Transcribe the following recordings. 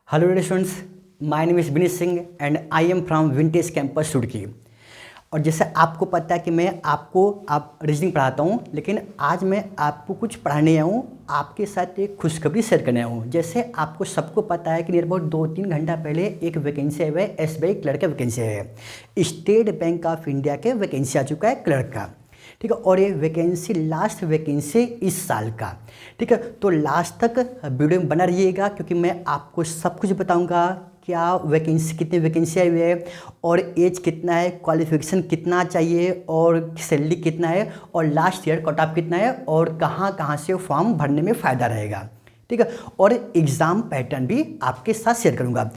Hello dear students, my name is Vineet Singh and I am from Vintage Campus Roorkee. और जैसे आपको पता है कि मैं आपको रीजनिंग पढ़ाता हूँ, लेकिन आज मैं आपको कुछ पढ़ाने आया हूँ, आपके साथ एक खुशखबरी शेयर करने आया हूँ। जैसे आपको सबको पता है कि नियर अबाउट 2-3 घंटा पहले एक वैकेंसी आया है, SBI क्लर्क का वैकेंसी है, स्टेट बैंक ऑफ इंडिया के वैकेंसी आ चुका है क्लर्क का। ठीक है, और ये वैकेंसी लास्ट वैकेंसी इस साल का। ठीक है, तो लास्ट तक वीडियो में बना रहिएगा क्योंकि मैं आपको सब कुछ बताऊंगा। क्या वैकेंसी, कितनी वैकेंसी आई हुई है और एज कितना है, क्वालिफिकेशन कितना चाहिए और सैलरी कितना है और लास्ट ईयर कट ऑफ कितना है और कहाँ कहाँ से फॉर्म भरने में फ़ायदा रहेगा। ठीक है, और एग्ज़ाम पैटर्न भी आपके साथ शेयर करूँगा।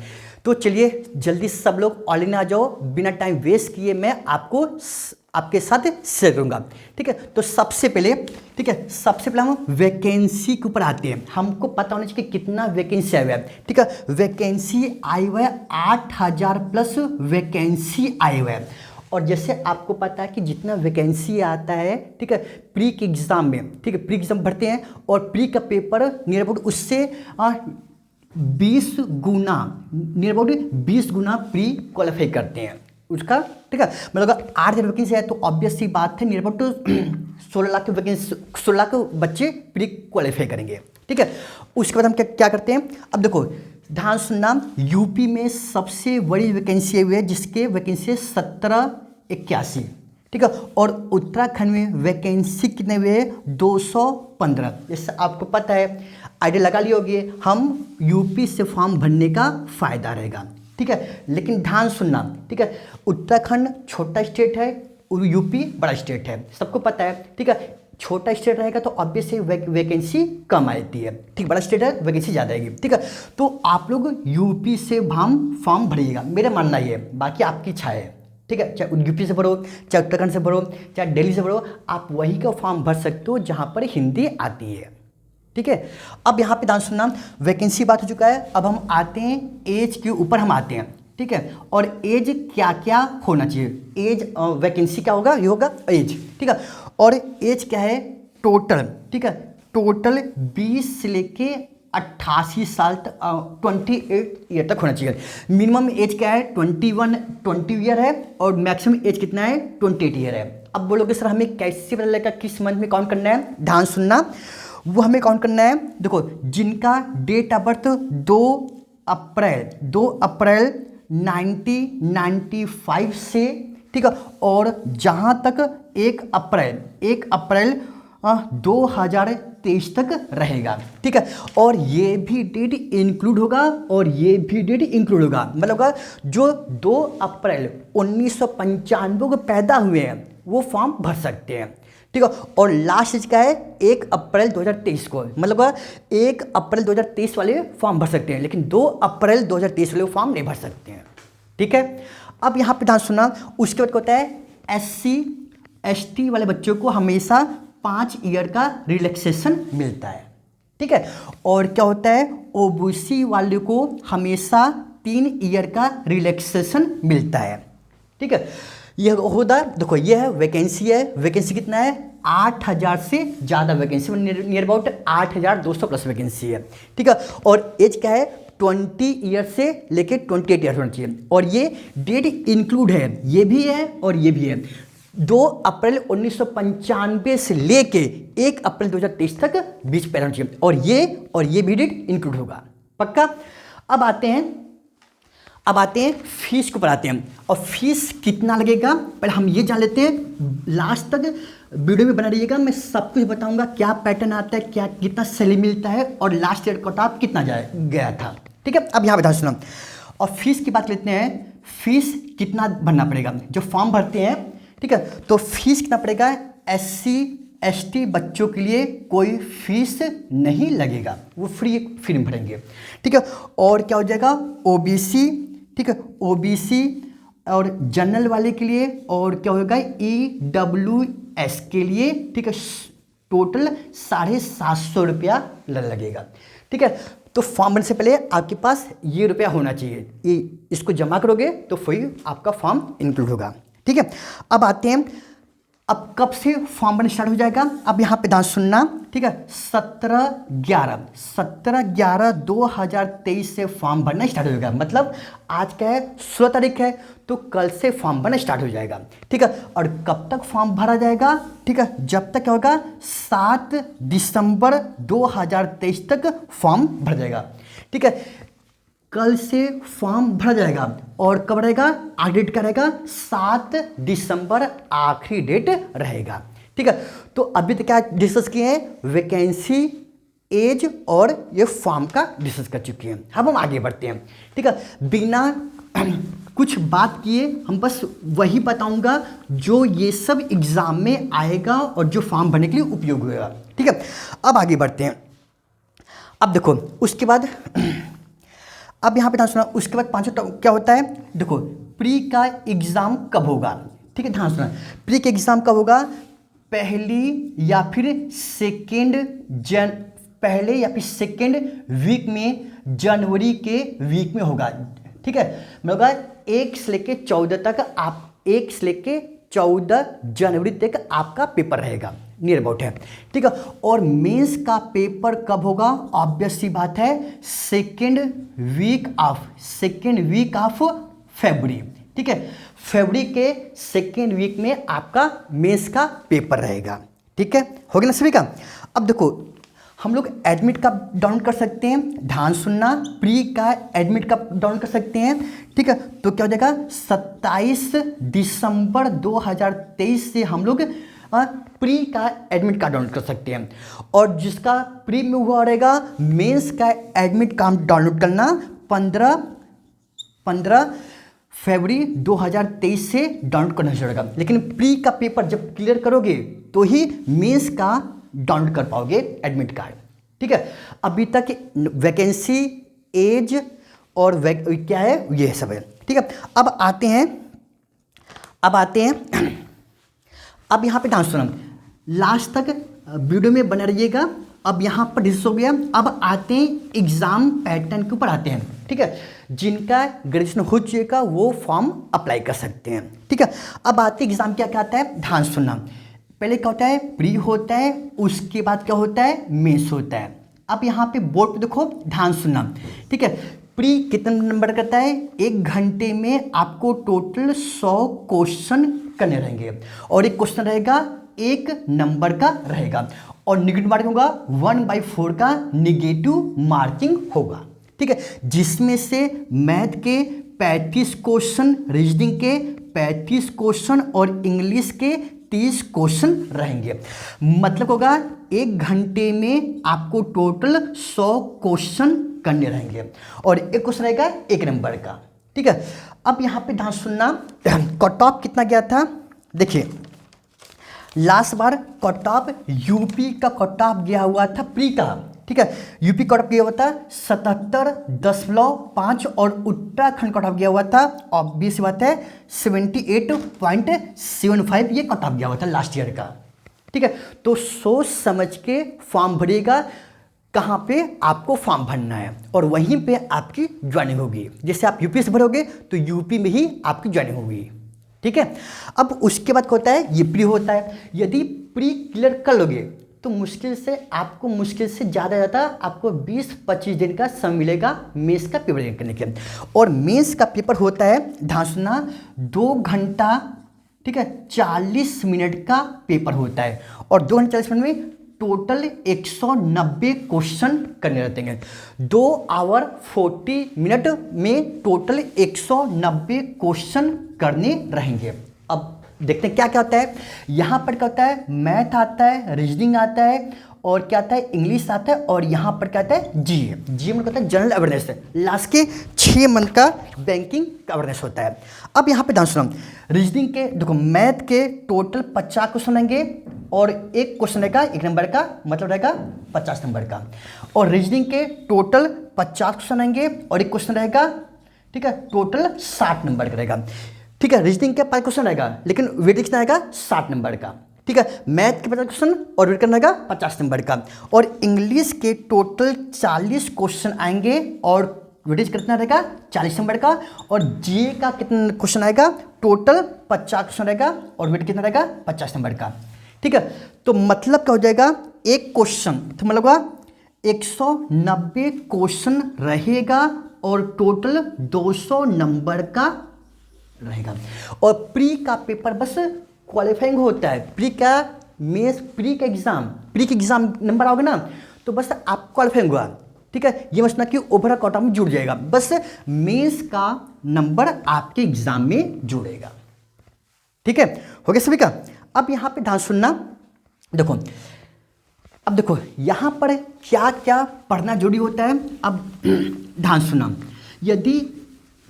तो चलिए जल्दी सब लोग ऑल इन आ जाओ, बिना टाइम वेस्ट किए मैं आपके साथ शेयर करूँगा। ठीक है, तो सबसे पहले हम वैकेंसी के ऊपर आते हैं। हमको पता होना चाहिए कि कितना वैकेंसी आया हुआ है। ठीक है, वैकेंसी आई हुआ है 8000 प्लस वैकेंसी आई हुआ है। और जैसे आपको पता है कि जितना वैकेंसी आता है, ठीक है, प्री के एग्ज़ाम में, ठीक है, प्री एग्ज़ाम भरते हैं और प्री का पेपर नियर अबाउट उससे 20 गुना प्री क्वालिफाई करते हैं उसका। ठीक है, मतलब 8000 वैकेंसी है तो ऑब्वियस सी बात है near about 16 lakh vacancy, 16 lakh बच्चे प्री क्वालिफाई करेंगे। ठीक है, उसके बाद हम क्या करते हैं, अब देखो ध्यान सुनना, यूपी में सबसे बड़ी वैकेंसी हुई है जिसके वैकेंसी 1781। ठीक है, और उत्तराखंड में वैकेंसी कितने हुए, 215। जैसे आपको पता है, आइडिया लगा ली होगी, हम यूपी से फॉर्म भरने का फ़ायदा रहेगा। ठीक है, लेकिन ध्यान सुनना, ठीक है, उत्तराखंड छोटा स्टेट है, यूपी बड़ा स्टेट है, सबको पता है। ठीक है, छोटा स्टेट रहेगा तो ऑब्वियसली वैकेंसी कम आती है। ठीक, बड़ा स्टेट है वैकेंसी ज़्यादा आएगी। ठीक है, तो आप लोग यूपी से फॉर्म भरिएगा, मेरा मानना ये है, बाकी आपकी इच्छा है। ठीक है, चाहे यूपी से भरो, चाहे उत्तराखंड से भरो, चाहे दिल्ली से भरो, आप वही का फॉर्म भर सकते हो जहाँ पर हिंदी आती है। ठीक है, अब यहाँ पे ध्यान सुनना, वैकेंसी बात हो चुका है, अब हम आते हैं एज के ऊपर हम आते हैं। ठीक है, और एज क्या क्या होना चाहिए, एज वैकेंसी क्या होगा, ये होगा एज। ठीक है, और एज क्या है टोटल, ठीक है, टोटल 20 से लेके 88 साल तक, 28 ईयर तक होना चाहिए। मिनिमम एज क्या है 20 ईयर है और मैक्सिमम एज कितना है 28 ईयर है। अब बोलोगे सर हमें कैसे पता लगेगा किस मंथ में काउंट करना है, ध्यान सुनना, वो हमें काउंट करना है। देखो जिनका डेट ऑफ बर्थ 2 अप्रैल 1995 से, ठीक है, और जहां तक 1 अप्रैल 2023 तक रहेगा। ठीक है, और ये भी डेट इंक्लूड होगा मतलब होगा जो 2 अप्रैल 1995 को पैदा हुए हैं वो फॉर्म भर सकते हैं। ठीक है, और लास्ट एज क्या है 1 अप्रैल 2023 को, मतलब 1 अप्रैल 2023 वाले फॉर्म भर सकते हैं, लेकिन 2 अप्रैल 2023 वाले फॉर्म नहीं भर सकते हैं। ठीक है, अब यहाँ पे ध्यान सुनना, उसके बाद क्या होता है SC ST वाले बच्चों को हमेशा 5 ईयर का रिलैक्सेशन मिलता है। ठीक है, और क्या होता है OBC वाले को हमेशा 3 ईयर का रिलैक्सेशन मिलता है। ठीक है, यह होता, देखो यह है वैकेंसी कितना है 8000 से ज़्यादा vacancy, near about 8200 plus vacancy है। ठीक है, और एज क्या है 20 ईयर से लेके 28 ईयर होना चाहिए, और ये डेट इंक्लूड है, ये भी है और ये भी है, 2 अप्रैल 1995 से लेके 1 अप्रैल 2023 तक बीच पैदा होना चाहिए, और ये भी डेट इंक्लूड होगा, पक्का। अब आते हैं फीस को पढ़ाते हैं, और फीस कितना लगेगा पहले हम ये जान लेते हैं। लास्ट तक वीडियो में बना रहिएगा, मैं सब कुछ बताऊंगा, क्या पैटर्न आता है, क्या कितना सैलरी मिलता है और लास्ट ईयर कट ऑफ कितना गया था। ठीक है, अब यहाँ बता सुना, और फीस की बात लेते हैं, फीस कितना भरना पड़ेगा जो फॉर्म भरते हैं। ठीक है, तो फीस कितना पड़ेगा, SC ST बच्चों के लिए कोई फीस नहीं लगेगा, वो फ्री भरेंगे। ठीक है, और क्या हो जाएगा OBC, ठीक है, OBC और जनरल वाले के लिए, और क्या होगा EWS के लिए, ठीक है, टोटल 750 रुपया लगेगा। ठीक है, तो फॉर्म भरने से पहले आपके पास ये रुपया होना चाहिए, ये इसको जमा करोगे तो फिर आपका फॉर्म इंक्लूड होगा। ठीक है, अब आते हैं अब कब से फॉर्म भरना स्टार्ट हो जाएगा, अब यहाँ पे ध्यान सुनना, ठीक है। 17/11/2023 से फॉर्म भरना स्टार्ट हो जाएगा। मतलब आज क्या है, 16 तारीख है, तो कल से फॉर्म भरना स्टार्ट हो जाएगा, ठीक है। और कब तक फॉर्म भरा जाएगा, ठीक है, जब तक क्या होगा, 7 दिसंबर 2023 तक फॉर्म भर जाएगा, ठीक है। कल से फॉर्म भरा जाएगा और कब रहेगा, आखिरी डेट क्या रहेगा, 7 दिसंबर आखिरी डेट रहेगा, ठीक है। तो अभी तक क्या डिस्कस किए हैं, वैकेंसी, एज और ये फॉर्म का डिस्कस कर चुके हैं। अब हम आगे बढ़ते हैं, ठीक है। बिना कुछ बात किए हम बस वही बताऊंगा जो ये सब एग्जाम में आएगा और जो फॉर्म भरने के लिए उपयोग होगा, ठीक है। अब आगे बढ़ते हैं। अब देखो उसके बाद अब यहाँ पे ध्यान सुना, उसके बाद पांचवा क्या होता है, देखो प्री का एग्जाम कब होगा, ठीक है। ध्यान सुना, प्री का एग्जाम कब होगा, पहले या फिर सेकेंड वीक में, जनवरी के वीक में होगा, ठीक है। मतलब 1 से लेके 14 तक आप 1 से लेके 14 जनवरी तक आपका पेपर रहेगा, नियर अबाउट है, ठीक है। और मेंस का पेपर कब होगा, ऑब्वियस सी बात है, सेकेंड वीक ऑफ फरवरी, ठीक है। फरवरी के सेकेंड वीक में आपका मेंस का पेपर रहेगा, ठीक है। हो गया ना सभी का। अब देखो हम लोग एडमिट कार्ड डाउनलोड कर सकते हैं, ध्यान सुनना, प्री का एडमिट कार्ड डाउनलोड कर सकते हैं, ठीक है। तो क्या हो जाएगा, 27 दिसंबर 2023 से हम लोग प्री का एडमिट कार्ड डाउनलोड कर सकते हैं। और जिसका प्री में हुआ रहेगा, मेंस का एडमिट कार्ड डाउनलोड करना 15 फरवरी 2023 से डाउनलोड करना शुरू होगा। लेकिन प्री का पेपर जब क्लियर करोगे तो ही मेंस का डाउनलोड कर पाओगे एडमिट कार्ड, ठीक है। अभी तक वैकेंसी, एज और क्या है, ये सब है, ठीक है। अब आते हैं अब यहाँ पे ध्यान सुना, लास्ट तक वीडियो में बना रहिएगा। अब यहाँ पर डिस्कस हो गया, अब आते हैं एग्जाम पैटर्न के ऊपर आते हैं, ठीक है। जिनका ग्रेजुएशन हो चुका वो फॉर्म अप्लाई कर सकते हैं, ठीक है। अब आते हैं एग्जाम क्या क्या आता है, ध्यान सुनना। पहले क्या होता है, प्री होता है, उसके बाद क्या होता है, मेंस होता है। अब यहाँ पे बोर्ड पे देखो, ध्यान सुनना, ठीक है। प्री कितने नंबर करता है, 1 घंटे में आपको टोटल 100 क्वेश्चन करने रहेंगे और एक क्वेश्चन रहेगा 1 नंबर का रहेगा और निगेटिव मार्किंग होगा, 1/4 का निगेटिव मार्किंग होगा, ठीक है। जिसमें से मैथ के 35 क्वेश्चन, रीजनिंग के 35 क्वेश्चन और इंग्लिश के 30 क्वेश्चन रहेंगे। मतलब होगा 1 घंटे में आपको टोटल 100 क्वेश्चन करने रहेंगे और एक क्वेश्चन रहेगा 1 नंबर का, ठीक है। अब यहाँ पे ध्यान सुनना, कट ऑफ कितना गया था, देखिए लास्ट बार कट ऑफ यूपी का कट ऑफ गया हुआ था प्री का, ठीक है। यूपी कट ऑफ गया हुआ था 77.5 और उत्तराखंड कट ऑफ गया हुआ था, ऑब्वियस बात है 78.75 ये कट ऑफ गया हुआ था लास्ट ईयर का, ठीक है। तो सोच समझ के फॉर्म भरिएगा, कहाँ पे आपको फॉर्म भरना है और वहीं पे आपकी ज्वाइनिंग होगी। जैसे आप यूपी से भरोगे तो यूपी में ही आपकी ज्वाइनिंग होगी, ठीक है। अब उसके बाद क्या होता है, ये प्री होता है। यदि प्री क्लियर कर लोगे तो मुश्किल से ज़्यादा आपको 20-25 दिन का समय मिलेगा मेंस का पेपर करने के लिए। और मेंस का पेपर होता है, ध्यान सुनना, 2 घंटा, ठीक है, 40 मिनट का पेपर होता है और 2 घंटे 40 मिनट में टोटल 190 क्वेश्चन करने रहते हैं। 2 आवर 40 मिनट में टोटल 190 क्वेश्चन करने रहेंगे। अब देखते हैं क्या क्या होता है। यहाँ पर क्या होता है, मैथ आता है, रीजनिंग आता है और क्या आता है, इंग्लिश आता है और यहाँ पर क्या आता है, जीए में क्या होता है, जनरल अवेयरनेस है। लास्ट के 6 मंथ का बैंकिंग अवेयरनेस होता है। अब यहाँ पे ध्यान सुनो, रीजनिंग के देखो, मैथ के टोटल 50 क्वेश्चन रहेंगे और एक क्वेश्चन रहेगा 1 नंबर का, मतलब रहेगा 50 नंबर का। और रीजनिंग के टोटल 50 क्वेश्चन रहेंगे और एक क्वेश्चन रहेगा, ठीक है, टोटल 60 नंबर का रहेगा, ठीक है। रीजनिंग के 5 क्वेश्चन रहेगा लेकिन वेटेज कितना रहेगा, 60 नंबर का, ठीक है। मैथ के 50 क्वेश्चन और वेट करना रहेगा 50 नंबर का। और इंग्लिश के टोटल 40 क्वेश्चन आएंगे और वेटेज कितना रहेगा 40 नंबर का, और जीए का कितना क्वेश्चन आएगा, टोटल 50 क्वेश्चन रहेगा, और वेट कितना रहेगा 50 नंबर का। ठीक है, तो मतलब क्या हो जाएगा, एक क्वेश्चन तो मतलब 190 क्वेश्चन रहेगा और टोटल 200 नंबर का रहेगा। और प्री का पेपर बस क्वालिफाइंग होता है, प्री का मेंस, प्री का एग्जाम नंबर आओगे ना तो बस आप क्वालिफाइंग हुआ। ठीक है, ये मसला कि ओवरऑल कोटा में जुड़ जाएगा, बस मेंस का नंबर आपके एग्जाम में जुड़ेगा। ठीक है, हो गया सभी का। अब यहाँ पे ध्यान सुनना, देखो अब देखो यहाँ पर क्या क्या पढ़ना जरूरी होता है। अब ध्यान सुनना, यदि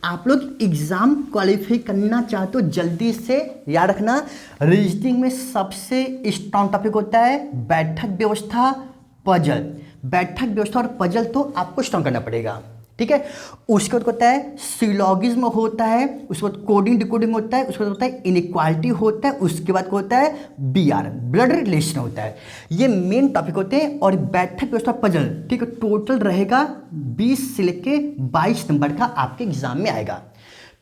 आप लोग एग्जाम क्वालिफाई करना चाहते हो जल्दी से याद रखना, रीजनिंग में सबसे स्ट्रॉन्ग टॉपिक होता है बैठक व्यवस्था, पजल। बैठक व्यवस्था और पजल तो आपको स्ट्रॉन्ग करना पड़ेगा। ठीक है, उसके बाद होता है सिलॉगिज्म होता है, उसके बाद कोडिंग डिकोडिंग होता है, उसके बाद होता है इनइक्वालिटी होता है, उसके बाद होता है बीआर, ब्लड रिलेशन होता है। ये मेन टॉपिक होते हैं। और बैठक व्यवस्था पजल, ठीक है, टोटल रहेगा 20 से लेके 22 नंबर का आपके एग्जाम में आएगा।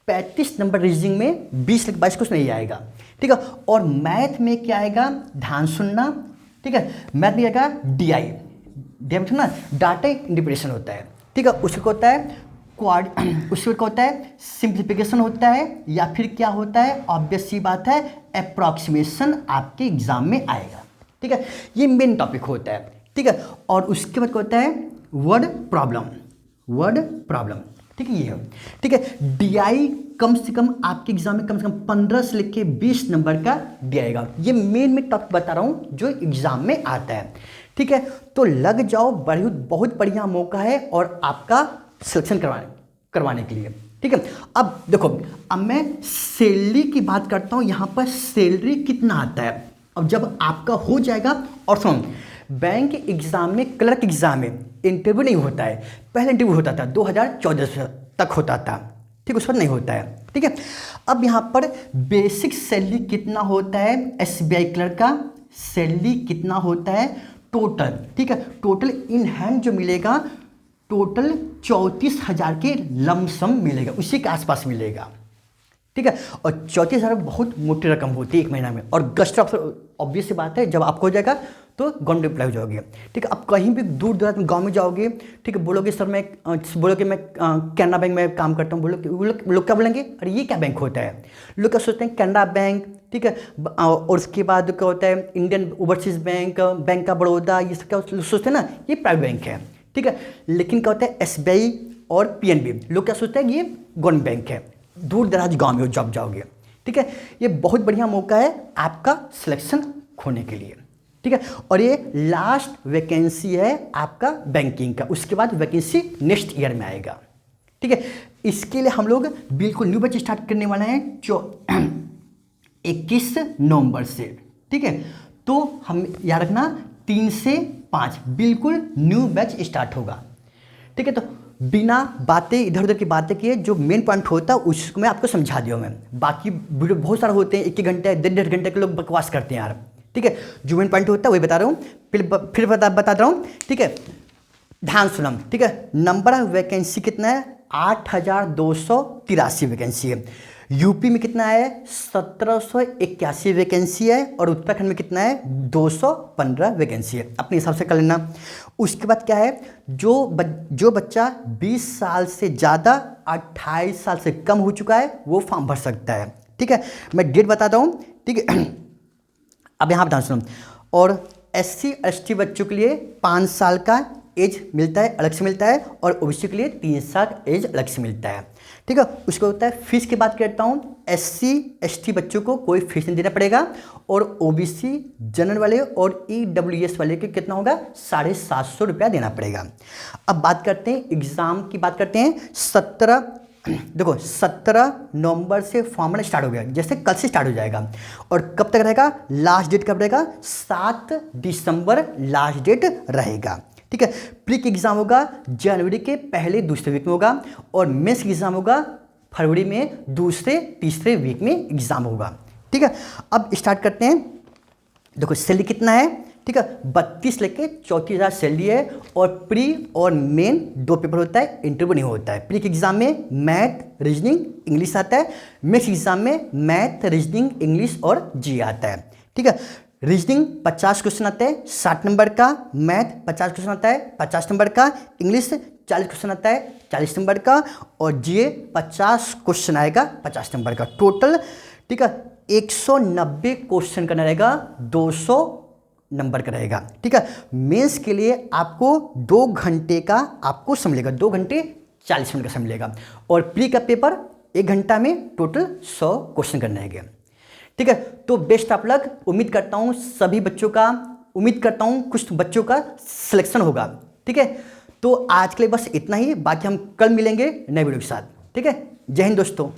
35 नंबर रीजनिंग में 20 से 22 कुछ नहीं आएगा। ठीक है, और मैथ में क्या आएगा, ध्यान सुनना। ठीक है, मैथ में आएगा डीआई, ना डाटा इंटरप्रिटेशन होता है। ठीक है, उसको होता है उसको क्या होता है, सिंप्लीफिकेशन होता है, या फिर क्या होता है, ऑब्वियस सी बात है अप्रॉक्सीमेशन आपके एग्जाम में आएगा। ठीक है, ये मेन टॉपिक होता है। ठीक है, और उसके बाद क्या होता है वर्ड प्रॉब्लम। ठीक है, ये है। ठीक है, डीआई कम से कम आपके एग्जाम में कम से कम 15 से लेके 20 नंबर का डी आएगा। ये मेन टॉपिक बता रहा हूँ जो एग्जाम में आता है। ठीक है, तो लग जाओ, बहुत बढ़िया मौका है और आपका सिलेक्शन करवाने के लिए। ठीक है, अब देखो, अब मैं सैलरी की बात करता हूँ। यहाँ पर सैलरी कितना आता है, अब जब आपका हो जाएगा। और सुन, बैंक एग्जाम में, क्लर्क एग्जाम में इंटरव्यू नहीं होता है। पहले इंटरव्यू होता था 2014 तक होता था। ठीक, उस पर नहीं होता है। ठीक है, अब यहाँ पर बेसिक सैलरी कितना होता है, एसबीआई क्लर्क का सैलरी कितना होता है टोटल। ठीक है, टोटल इन हैंड जो मिलेगा टोटल 34,000 के लमसम मिलेगा, उसी के आसपास मिलेगा। ठीक है, और 34,000 बहुत मोटी रकम होती है एक महीना में। और गेस्ट ऑफिसर ऑब्वियस सी बात है, जब आपको हो जाएगा तो गवर्नमेंट एम्प्लॉय हो जाओगे। ठीक है, आप कहीं भी दूर दराज में गाँव में जाओगे, ठीक है, बोलोगे सर मैं बोलोगे मैं कैनरा बैंक में काम करता हूँ, लोग क्या बोलेंगे, अरे ये क्या बैंक होता है। लोग क्या सोचते हैं, कैनरा बैंक। ठीक है, और उसके बाद क्या होता है Indian overseas bank, bank of Baroda, ये सब क्या सोचते हैं ना, ये प्राइवेट बैंक है। ठीक है, लेकिन क्या होता है एसबीआई और पीएनबी, लोग क्या सोचते हैं ये गवर्नमेंट बैंक है। दूर दराज गाँव में जब जाओगे, ठीक है, ये बहुत बढ़िया मौका है आपका सिलेक्शन होने के लिए। ठीक है, और ये लास्ट वैकेंसी है आपका बैंकिंग का, उसके बाद वैकेंसी नेक्स्ट ईयर में आएगा। ठीक है, इसके लिए हम लोग बिल्कुल न्यू बैच स्टार्ट करने वाले हैं 21 नवंबर से। ठीक है, तो हम याद रखना 3 से 5 बिल्कुल न्यू बैच स्टार्ट होगा। ठीक है, तो बिना बातें इधर उधर की बातें किए जो मेन पॉइंट होता है उसको मैं आपको समझा दिया। मैं बाकी वीडियो बहुत सारे होते हैं, 1 घंटे 1.5 घंटे के लोग बकवास करते हैं यार। ठीक है, जो मेन पॉइंट होता है वही बता रहा हूँ, फिर बता रहा हूँ। ठीक है, ध्यान सुना। ठीक है, नंबर ऑफ वैकेंसी कितना है, 8,283 वैकेंसी है। यूपी में कितना है, 1781 वैकेंसी है। और उत्तराखंड में कितना है, 215 वैकेंसी है। अपने हिसाब से कर लेना। उसके बाद क्या है, जो बच्चा 20 साल से ज़्यादा 28 साल से कम हो चुका है वो फॉर्म भर सकता है। ठीक है, मैं डेट बताता हूँ। ठीक है, अब यहाँ पर ध्यान सुनो। और SC ST बच्चों के लिए 5 साल का एज मिलता है, अलग से मिलता है। और ओबीसी के लिए 3 साल एज अलग से मिलता है। ठीक है, उसको होता है फीस की बात करता हूँ। SC ST बच्चों को कोई फीस नहीं देना पड़ेगा। और OBC जनरल वाले और EWS वाले के कितना होगा, 750 रुपया देना पड़ेगा। अब बात करते हैं एग्ज़ाम की, बात करते हैं 17 नवंबर से फॉर्म स्टार्ट हो गया, जैसे कल से स्टार्ट हो जाएगा। और कब तक रहेगा, लास्ट डेट कब रहेगा, 7 दिसंबर लास्ट डेट रहेगा। ठीक है, प्री की एग्जाम होगा जनवरी के पहले दूसरे वीक में होगा। और मेंस की एग्जाम होगा फरवरी में दूसरे तीसरे वीक में एग्जाम होगा। ठीक है, अब स्टार्ट करते हैं। देखो सैलरी कितना है, ठीक है। 32 लेके 34,000 सैलरी है और प्री और मेन 2 पेपर होता है, इंटरव्यू नहीं होता है। प्री के एग्जाम में मैथ, रीजनिंग, इंग्लिश आता है। मेंस एग्जाम में मैथ, रीजनिंग, इंग्लिश और जी आता है, ठीक है। रीजनिंग 50 क्वेश्चन आता है 60 नंबर का, मैथ 50 क्वेश्चन आता है 50 नंबर का, इंग्लिश 40 क्वेश्चन आता है 40 नंबर का और जीए 50 क्वेश्चन आएगा 50 नंबर का टोटल, ठीक है। 190 क्वेश्चन करना रहेगा, 200 नंबर का रहेगा, ठीक है। मेंस के लिए आपको 2 घंटे का आपको समय लेगा, 2 घंटे 40 मिनट का समय लेगा और प्री का पेपर 1 घंटा में टोटल 100 क्वेश्चन करने रहेंगे, ठीक है। तो बेस्ट ऑफ लक, उम्मीद करता हूँ सभी बच्चों का, उम्मीद करता हूँ कुछ बच्चों का सिलेक्शन होगा, ठीक है। तो आज के लिए बस इतना ही, बाकी हम कल मिलेंगे नए वीडियो के साथ, ठीक है। जय हिंद दोस्तों।